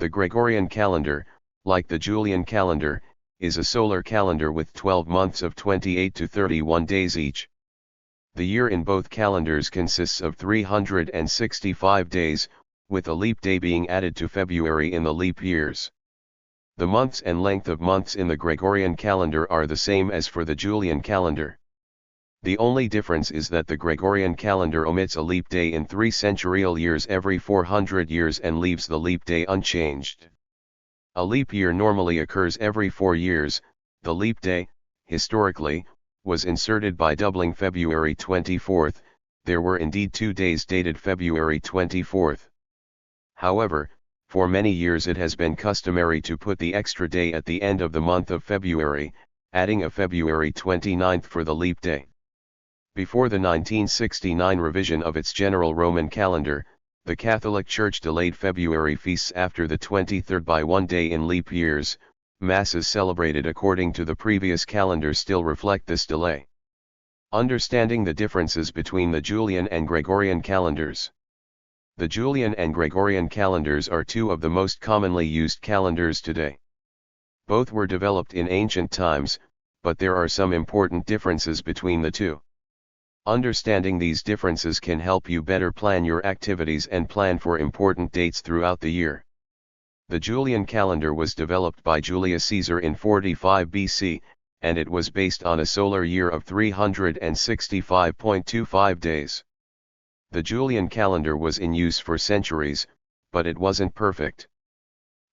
The Gregorian calendar, like the Julian calendar, is a solar calendar with 12 months of 28 to 31 days each. The year in both calendars consists of 365 days, with a leap day being added to February in the leap years. The months and length of months in the Gregorian calendar are the same as for the Julian calendar. The only difference is that the Gregorian calendar omits a leap day in 3 centurial years every 400 years and leaves the leap day unchanged. A leap year normally occurs every 4 years. The leap day, historically, was inserted by doubling February 24th, there were indeed 2 days dated February 24th. However, for many years it has been customary to put the extra day at the end of the month of February, adding a February 29th for the leap day. Before the 1969 revision of its general Roman calendar, the Catholic Church delayed February feasts after the 23rd by 1 day in leap years. Masses celebrated according to the previous calendar still reflect this delay. Understanding the differences between the Julian and Gregorian calendars. The Julian and Gregorian calendars are 2 of the most commonly used calendars today. Both were developed in ancient times, but there are some important differences between the 2. Understanding these differences can help you better plan your activities and plan for important dates throughout the year. The Julian calendar was developed by Julius Caesar in 45 BC, and it was based on a solar year of 365.25 days. The Julian calendar was in use for centuries, but it wasn't perfect.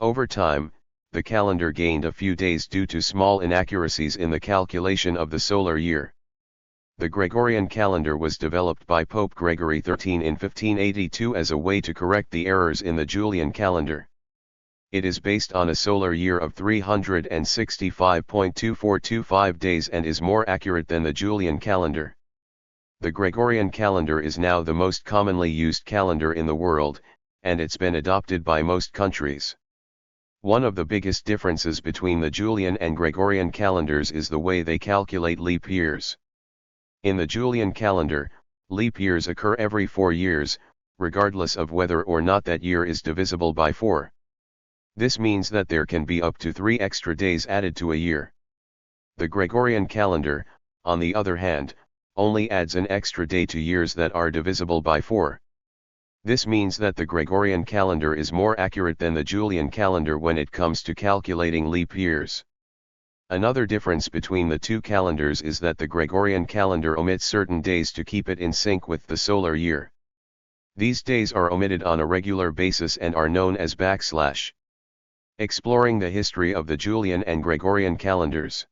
Over time, the calendar gained a few days due to small inaccuracies in the calculation of the solar year. The Gregorian calendar was developed by Pope Gregory XIII in 1582 as a way to correct the errors in the Julian calendar. It is based on a solar year of 365.2425 days and is more accurate than the Julian calendar. The Gregorian calendar is now the most commonly used calendar in the world, and it's been adopted by most countries. One of the biggest differences between the Julian and Gregorian calendars is the way they calculate leap years. In the Julian calendar, leap years occur every 4 years, regardless of whether or not that year is divisible by 4. This means that there can be up to 3 extra days added to a year. The Gregorian calendar, on the other hand, only adds an extra day to years that are divisible by 4. This means that the Gregorian calendar is more accurate than the Julian calendar when it comes to calculating leap years. Another difference between the 2 calendars is that the Gregorian calendar omits certain days to keep it in sync with the solar year. These days are omitted on a regular basis and are known as /. Exploring the history of the Julian and Gregorian calendars.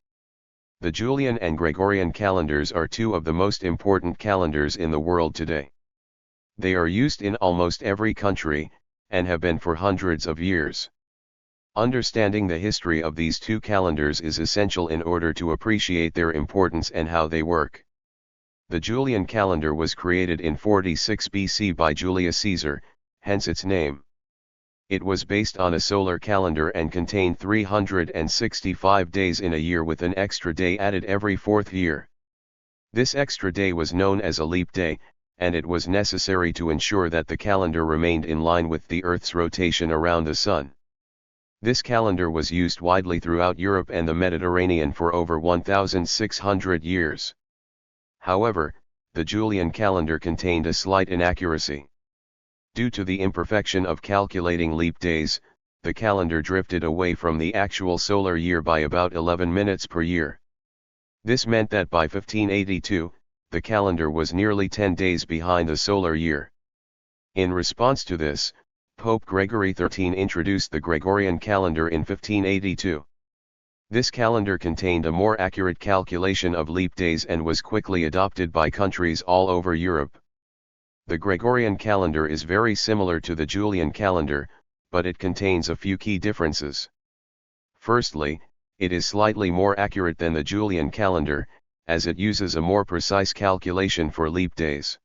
The Julian and Gregorian calendars are 2 of the most important calendars in the world today. They are used in almost every country, and have been for hundreds of years. Understanding the history of these 2 calendars is essential in order to appreciate their importance and how they work. The Julian calendar was created in 46 BC by Julius Caesar, hence its name. It was based on a solar calendar and contained 365 days in a year with an extra day added every 4th year. This extra day was known as a leap day, and it was necessary to ensure that the calendar remained in line with the Earth's rotation around the Sun. This calendar was used widely throughout Europe and the Mediterranean for over 1,600 years. However, the Julian calendar contained a slight inaccuracy. Due to the imperfection of calculating leap days, the calendar drifted away from the actual solar year by about 11 minutes per year. This meant that by 1582, the calendar was nearly 10 days behind the solar year. In response to this, Pope Gregory XIII introduced the Gregorian calendar in 1582. This calendar contained a more accurate calculation of leap days and was quickly adopted by countries all over Europe. The Gregorian calendar is very similar to the Julian calendar, but it contains a few key differences. Firstly, it is slightly more accurate than the Julian calendar, as it uses a more precise calculation for leap days.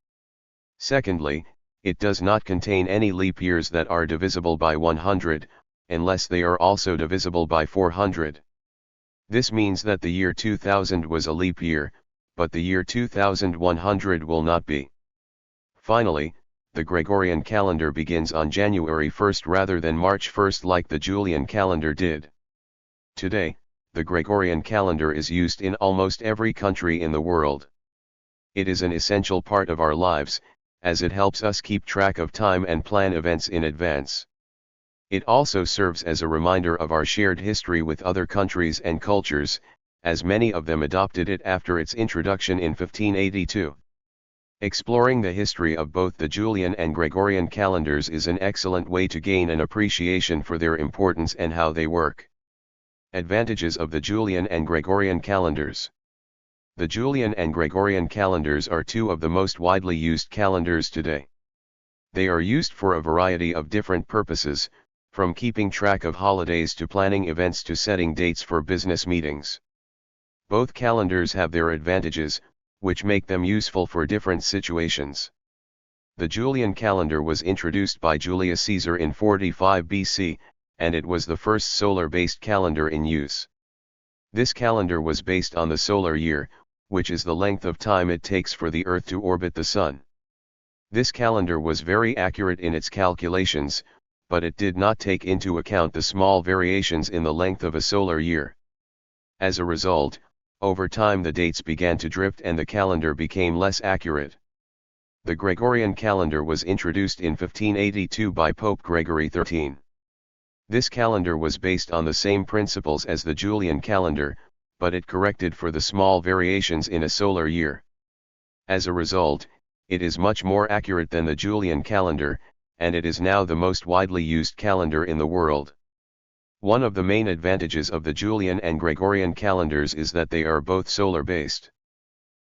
Secondly, it does not contain any leap years that are divisible by 100, unless they are also divisible by 400. This means that the year 2000 was a leap year, but the year 2100 will not be. Finally, the Gregorian calendar begins on January 1st rather than March 1st like the Julian calendar did. Today, the Gregorian calendar is used in almost every country in the world. It is an essential part of our lives, as it helps us keep track of time and plan events in advance. It also serves as a reminder of our shared history with other countries and cultures, as many of them adopted it after its introduction in 1582. Exploring the history of both the Julian and Gregorian calendars is an excellent way to gain an appreciation for their importance and how they work. Advantages of the Julian and Gregorian calendars. The Julian and Gregorian calendars are two of the most widely used calendars today. They are used for a variety of different purposes, from keeping track of holidays to planning events to setting dates for business meetings. Both calendars have their advantages, which make them useful for different situations. The Julian calendar was introduced by Julius Caesar in 45 BC, and it was the first solar-based calendar in use. This calendar was based on the solar year, which is the length of time it takes for the Earth to orbit the Sun. This calendar was very accurate in its calculations, but it did not take into account the small variations in the length of a solar year. As a result, over time the dates began to drift and the calendar became less accurate. The Gregorian calendar was introduced in 1582 by Pope Gregory XIII. This calendar was based on the same principles as the Julian calendar, but it corrected for the small variations in a solar year. As a result, it is much more accurate than the Julian calendar, and it is now the most widely used calendar in the world. One of the main advantages of the Julian and Gregorian calendars is that they are both solar-based.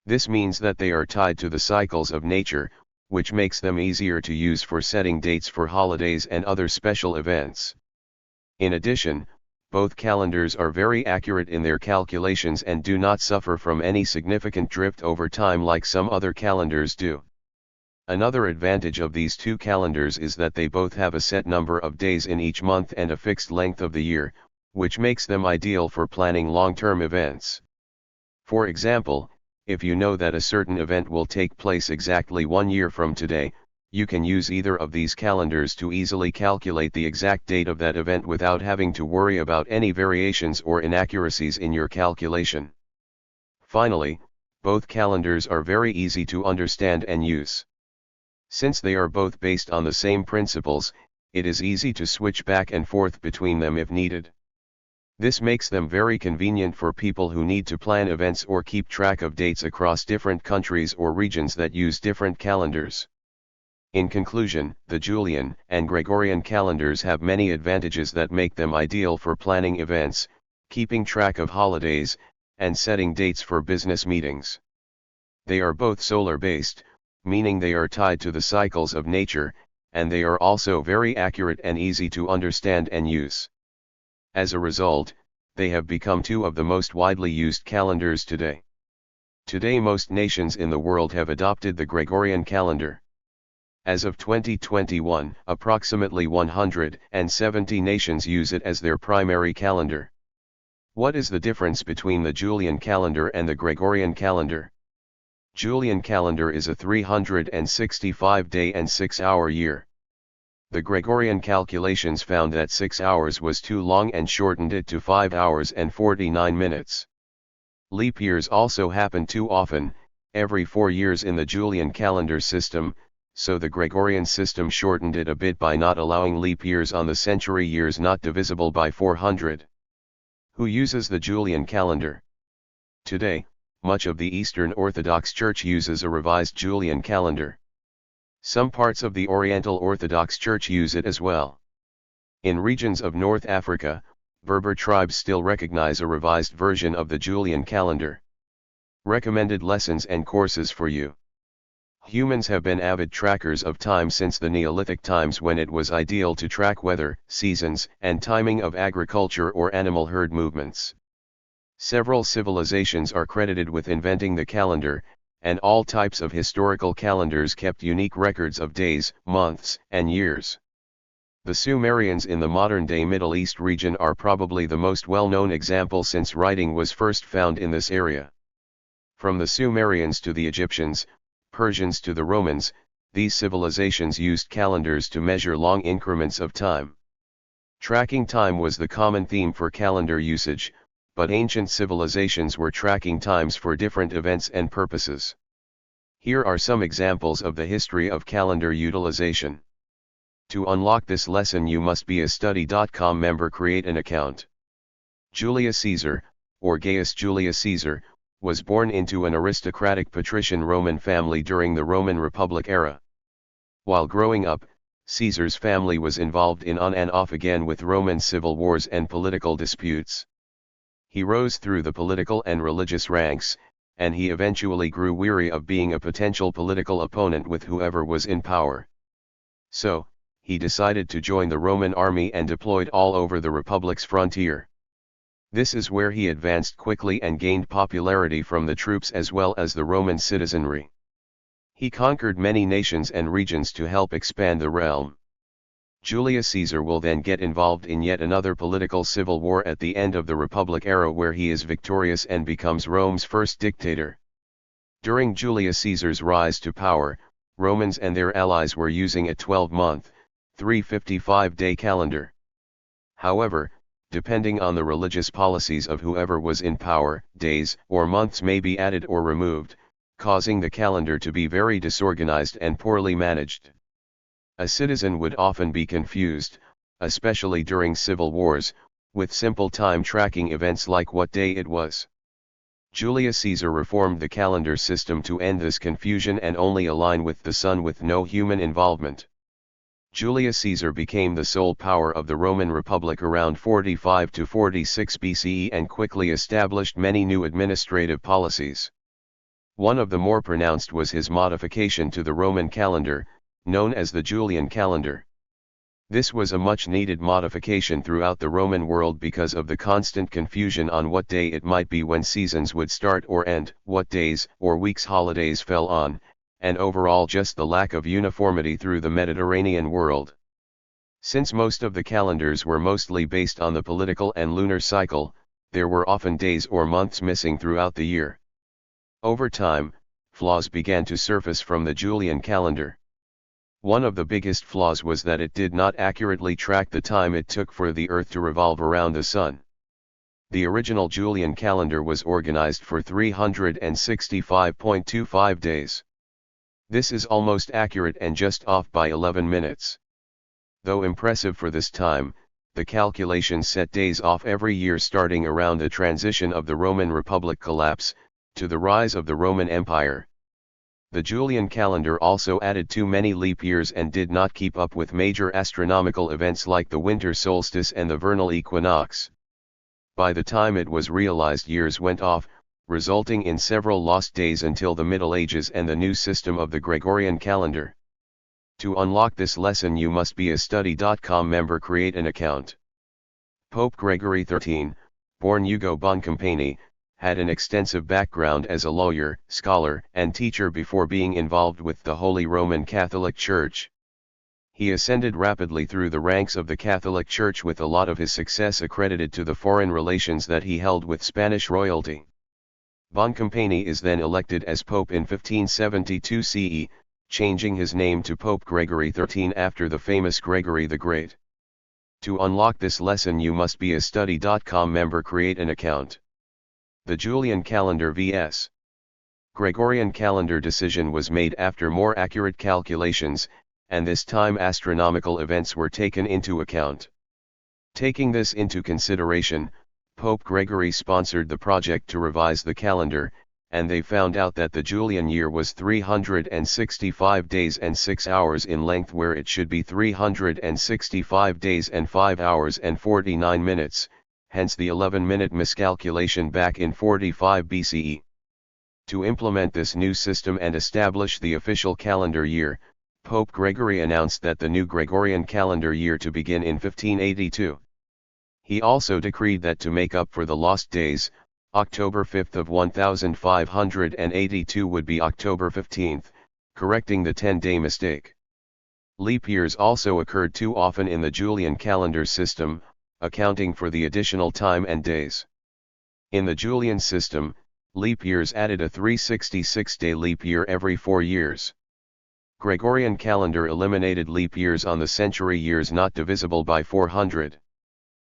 This means that they are tied to the cycles of nature, which makes them easier to use for setting dates for holidays and other special events. In addition, both calendars are very accurate in their calculations and do not suffer from any significant drift over time like some other calendars do. Another advantage of these two calendars is that they both have a set number of days in each month and a fixed length of the year, which makes them ideal for planning long-term events. For example, if you know that a certain event will take place exactly 1 year from today, you can use either of these calendars to easily calculate the exact date of that event without having to worry about any variations or inaccuracies in your calculation. Finally, both calendars are very easy to understand and use. Since they are both based on the same principles, it is easy to switch back and forth between them if needed. This makes them very convenient for people who need to plan events or keep track of dates across different countries or regions that use different calendars. In conclusion, the Julian and Gregorian calendars have many advantages that make them ideal for planning events, keeping track of holidays, and setting dates for business meetings. They are both solar-based, meaning they are tied to the cycles of nature, and they are also very accurate and easy to understand and use. As a result, they have become two of the most widely used calendars today. Today most nations in the world have adopted the Gregorian calendar. As of 2021, approximately 170 nations use it as their primary calendar. What is the difference between the Julian calendar and the Gregorian calendar? Julian calendar is a 365-day and 6-hour year. The Gregorian calculations found that 6 hours was too long and shortened it to 5 hours and 49 minutes. Leap years also happen too often, every 4 years in the Julian calendar system, so the Gregorian system shortened it a bit by not allowing leap years on the century years not divisible by 400. Who uses the Julian calendar? Today, much of the Eastern Orthodox Church uses a revised Julian calendar. Some parts of the Oriental Orthodox Church use it as well. In regions of North Africa, Berber tribes still recognize a revised version of the Julian calendar. Recommended lessons and courses for you. Humans have been avid trackers of time since the Neolithic times when it was ideal to track weather, seasons, and timing of agriculture or animal herd movements. Several civilizations are credited with inventing the calendar, and all types of historical calendars kept unique records of days, months, and years. The Sumerians in the modern-day Middle East region are probably the most well-known example since writing was first found in this area. From the Sumerians to the Egyptians, Persians to the Romans, these civilizations used calendars to measure long increments of time. Tracking time was the common theme for calendar usage, but ancient civilizations were tracking times for different events and purposes. Here are some examples of the history of calendar utilization. To unlock this lesson, you must be a study.com member. Create an account. Julius Caesar, or Gaius Julius Caesar, was born into an aristocratic patrician Roman family during the Roman Republic era. While growing up, Caesar's family was involved in on and off again with Roman civil wars and political disputes. He rose through the political and religious ranks, and he eventually grew weary of being a potential political opponent with whoever was in power. So, he decided to join the Roman army and deployed all over the Republic's frontier. This is where he advanced quickly and gained popularity from the troops as well as the Roman citizenry. He conquered many nations and regions to help expand the realm. Julius Caesar will then get involved in yet another political civil war at the end of the Republic era, where he is victorious and becomes Rome's first dictator. During Julius Caesar's rise to power, Romans and their allies were using a 12-month, 355-day calendar. However, depending on the religious policies of whoever was in power, days or months may be added or removed, causing the calendar to be very disorganized and poorly managed. A citizen would often be confused, especially during civil wars, with simple time tracking events like what day it was. Julius Caesar reformed the calendar system to end this confusion and only align with the sun with no human involvement. Julius Caesar became the sole power of the Roman Republic around 45 to 46 BCE and quickly established many new administrative policies. One of the more pronounced was his modification to the Roman calendar, known as the Julian calendar. This was a much-needed modification throughout the Roman world because of the constant confusion on what day it might be when seasons would start or end, what days or weeks holidays fell on, and overall just the lack of uniformity through the Mediterranean world. Since most of the calendars were mostly based on the political and lunar cycle, there were often days or months missing throughout the year. Over time, flaws began to surface from the Julian calendar. One of the biggest flaws was that it did not accurately track the time it took for the Earth to revolve around the Sun. The original Julian calendar was organized for 365.25 days. This is almost accurate and just off by 11 minutes. Though impressive for this time, the calculations set days off every year starting around the transition of the Roman Republic collapse, to the rise of the Roman Empire. The Julian calendar also added too many leap years and did not keep up with major astronomical events like the winter solstice and the vernal equinox. By the time it was realized, years went off, resulting in several lost days until the Middle Ages and the new system of the Gregorian calendar. To unlock this lesson, you must be a study.com member. Create an account. Pope Gregory XIII, born Ugo Boncompagni, had an extensive background as a lawyer, scholar, and teacher before being involved with the Holy Roman Catholic Church. He ascended rapidly through the ranks of the Catholic Church, with a lot of his success accredited to the foreign relations that he held with Spanish royalty. Boncompagni is then elected as Pope in 1572 CE, changing his name to Pope Gregory XIII after the famous Gregory the Great. To unlock this lesson, you must be a study.com member. Create an account. The Julian calendar vs. Gregorian calendar decision was made after more accurate calculations, and this time astronomical events were taken into account. Taking this into consideration, Pope Gregory sponsored the project to revise the calendar, and they found out that the Julian year was 365 days and 6 hours in length, where it should be 365 days and 5 hours and 49 minutes. Hence the 11-minute miscalculation back in 45 BCE. To implement this new system and establish the official calendar year, Pope Gregory announced that the new Gregorian calendar year to begin in 1582. He also decreed that to make up for the lost days, October 5th of 1582 would be October 15th, correcting the 10-day mistake. Leap years also occurred too often in the Julian calendar system, accounting for the additional time and days. In the Julian system, leap years added a 366-day leap year every 4 years. Gregorian calendar eliminated leap years on the century years not divisible by 400.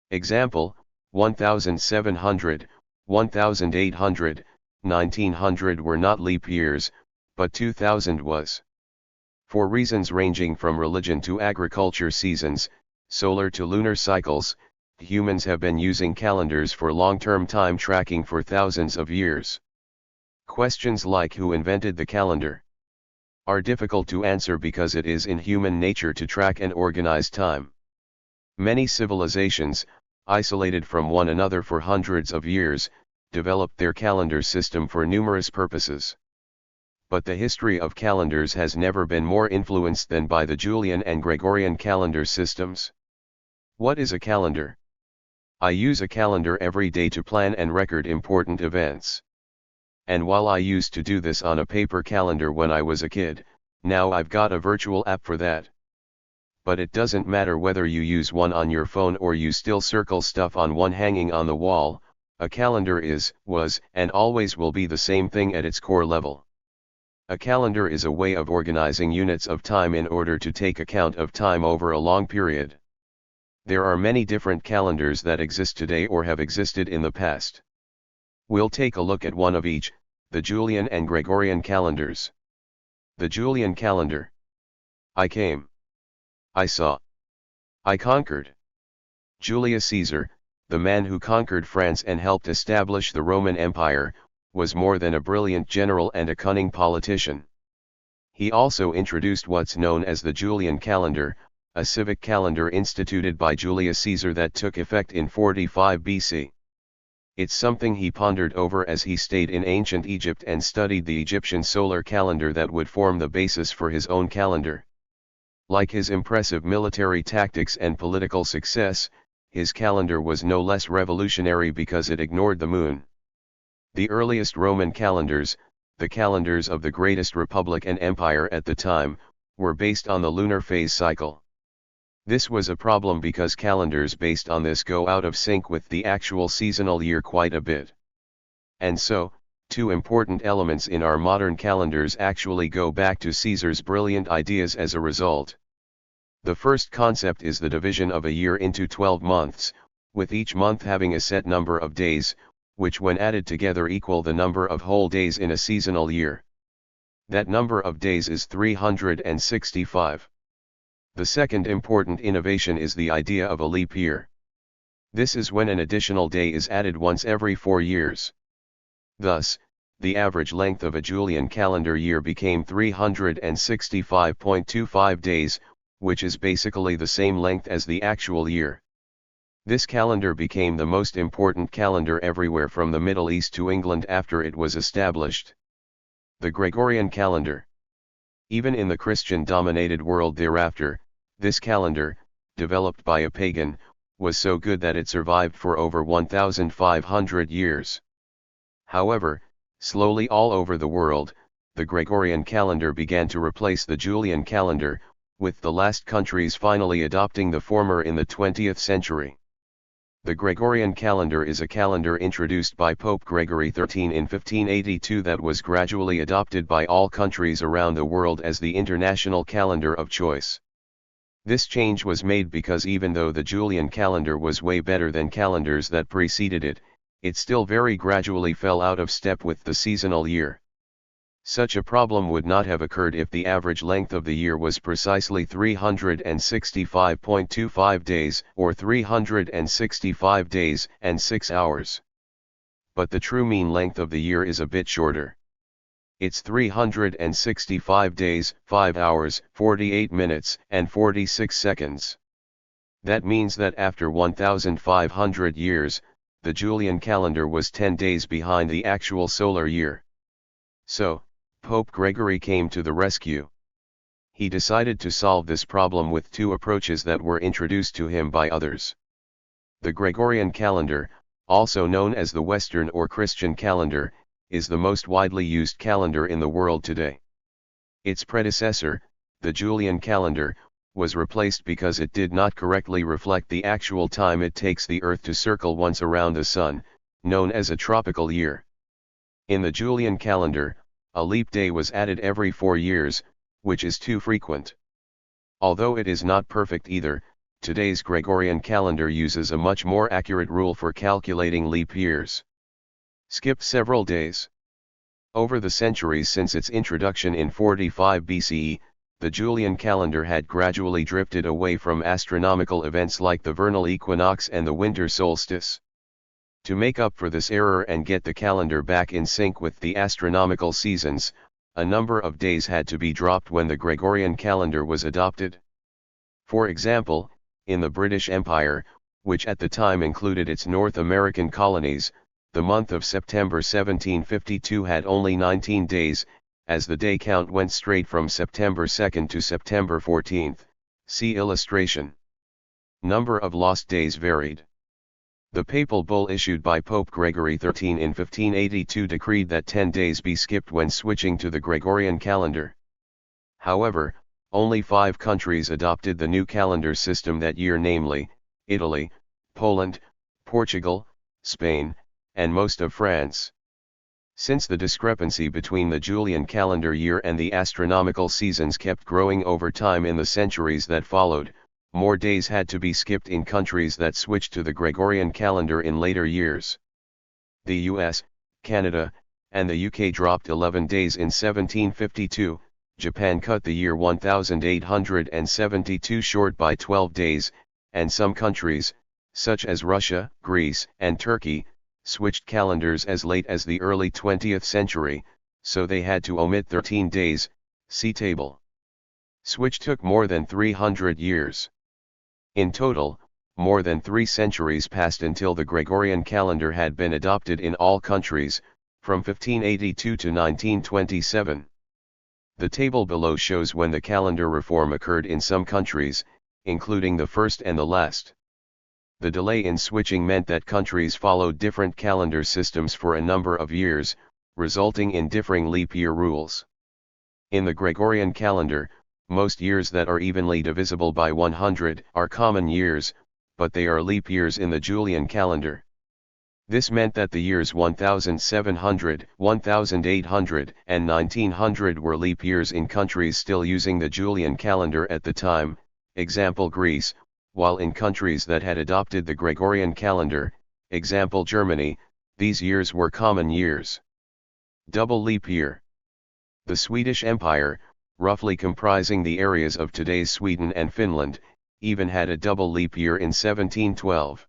Example, 1700, 1800, 1900 were not leap years, but 2000 was. For reasons ranging from religion to agriculture seasons, solar to lunar cycles, humans have been using calendars for long-term time tracking for thousands of years. Questions like who invented the calendar are difficult to answer because it is in human nature to track and organize time. Many civilizations, isolated from one another for hundreds of years, developed their calendar system for numerous purposes. But the history of calendars has never been more influenced than by the Julian and Gregorian calendar systems. What is a calendar? I use a calendar every day to plan and record important events. And while I used to do this on a paper calendar when I was a kid, now I've got a virtual app for that. But it doesn't matter whether you use one on your phone or you still circle stuff on one hanging on the wall, a calendar is, was, and always will be the same thing at its core level. A calendar is a way of organizing units of time in order to take account of time over a long period. There are many different calendars that exist today or have existed in the past. We'll take a look at one of each, the Julian and Gregorian calendars. The Julian calendar. I came. I saw. I conquered. Julius Caesar, the man who conquered France and helped establish the Roman Empire, was more than a brilliant general and a cunning politician. He also introduced what's known as the Julian calendar, a civic calendar instituted by Julius Caesar that took effect in 45 BC. It's something he pondered over as he stayed in ancient Egypt and studied the Egyptian solar calendar that would form the basis for his own calendar. Like his impressive military tactics and political success, his calendar was no less revolutionary because it ignored the moon. The earliest Roman calendars, the calendars of the greatest republic and empire at the time, were based on the lunar phase cycle. This was a problem because calendars based on this go out of sync with the actual seasonal year quite a bit. And so, two important elements in our modern calendars actually go back to Caesar's brilliant ideas as a result. The first concept is the division of a year into 12 months, with each month having a set number of days, which when added together equal the number of whole days in a seasonal year. That number of days is 365. The second important innovation is the idea of a leap year. This is when an additional day is added once every 4 years. Thus, the average length of a Julian calendar year became 365.25 days, which is basically the same length as the actual year. This calendar became the most important calendar everywhere from the Middle East to England after it was established. The Gregorian calendar. Even in the Christian-dominated world thereafter, this calendar, developed by a pagan, was so good that it survived for over 1,500 years. However, slowly all over the world, the Gregorian calendar began to replace the Julian calendar, with the last countries finally adopting the former in the 20th century. The Gregorian calendar is a calendar introduced by Pope Gregory XIII in 1582 that was gradually adopted by all countries around the world as the international calendar of choice. This change was made because even though the Julian calendar was way better than calendars that preceded it, it still very gradually fell out of step with the seasonal year. Such a problem would not have occurred if the average length of the year was precisely 365.25 days, or 365 days and 6 hours. But the true mean length of the year is a bit shorter. It's 365 days, 5 hours, 48 minutes, and 46 seconds. That means that after 1,500 years, the Julian calendar was 10 days behind the actual solar year. So, Pope Gregory came to the rescue. He decided to solve this problem with two approaches that were introduced to him by others. The Gregorian calendar, also known as the Western or Christian calendar, is the most widely used calendar in the world today. Its predecessor, the Julian calendar, was replaced because it did not correctly reflect the actual time it takes the Earth to circle once around the Sun, known as a tropical year. In the Julian calendar, a leap day was added every 4 years, which is too frequent. Although it is not perfect either, today's Gregorian calendar uses a much more accurate rule for calculating leap years. Skip several days. Over the centuries since its introduction in 45 BCE, the Julian calendar had gradually drifted away from astronomical events like the vernal equinox and the winter solstice. To make up for this error and get the calendar back in sync with the astronomical seasons, a number of days had to be dropped when the Gregorian calendar was adopted. For example, in the British Empire, which at the time included its North American colonies, the month of September 1752 had only 19 days, as the day count went straight from September 2nd to September 14th, see illustration. Number of lost days varied. The papal bull issued by Pope Gregory XIII in 1582 decreed that 10 days be skipped when switching to the Gregorian calendar. However, only 5 countries adopted the new calendar system that year, namely, Italy, Poland, Portugal, Spain, and most of France. Since the discrepancy between the Julian calendar year and the astronomical seasons kept growing over time in the centuries that followed, more days had to be skipped in countries that switched to the Gregorian calendar in later years. The US, Canada, and the UK dropped 11 days in 1752, Japan cut the year 1872 short by 12 days, and some countries, such as Russia, Greece, and Turkey, switched calendars as late as the early 20th century, so they had to omit 13 days, see table. Switch took more than 300 years. In total, more than 3 centuries passed until the Gregorian calendar had been adopted in all countries, from 1582 to 1927. The table below shows when the calendar reform occurred in some countries, including the first and the last. The delay in switching meant that countries followed different calendar systems for a number of years, resulting in differing leap year rules. In the Gregorian calendar, most years that are evenly divisible by 100 are common years, but they are leap years in the Julian calendar. This meant that the years 1700, 1800, and 1900 were leap years in countries still using the Julian calendar at the time, example Greece, while in countries that had adopted the Gregorian calendar, example Germany, these years were common years. Double leap year. The Swedish Empire, roughly comprising the areas of today's Sweden and Finland, even had a double leap year in 1712.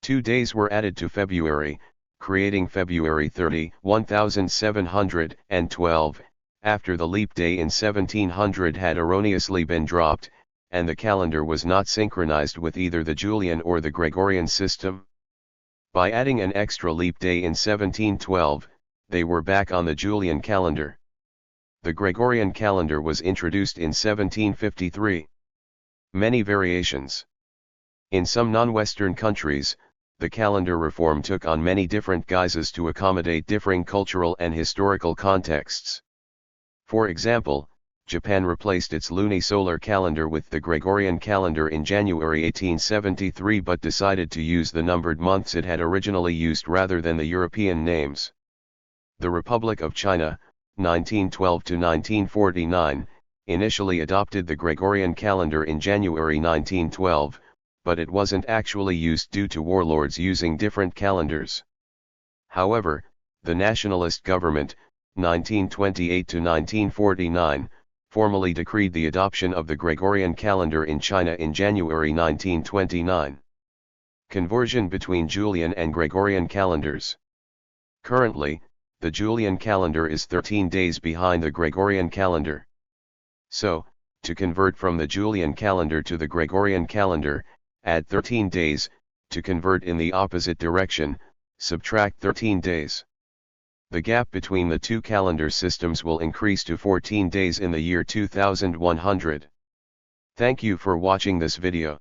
2 days were added to February, creating February 30, 1712, after the leap day in 1700 had erroneously been dropped, and the calendar was not synchronized with either the Julian or the Gregorian system. By adding an extra leap day in 1712, they were back on the Julian calendar. The Gregorian calendar was introduced in 1753. Many variations. In some non-Western countries, the calendar reform took on many different guises to accommodate differing cultural and historical contexts. For example, Japan replaced its lunisolar calendar with the Gregorian calendar in January 1873 but decided to use the numbered months it had originally used rather than the European names. The Republic of China, 1912 to 1949, initially adopted the Gregorian calendar in January 1912, but it wasn't actually used due to warlords using different calendars. However, the nationalist government, 1928 to 1949, formally decreed the adoption of the Gregorian calendar in China in January 1929. Conversion between Julian and Gregorian calendars. Currently, the Julian calendar is 13 days behind the Gregorian calendar. So, to convert from the Julian calendar to the Gregorian calendar, add 13 days, to convert in the opposite direction, subtract 13 days. The gap between the two calendar systems will increase to 14 days in the year 2100. Thank you for watching this video.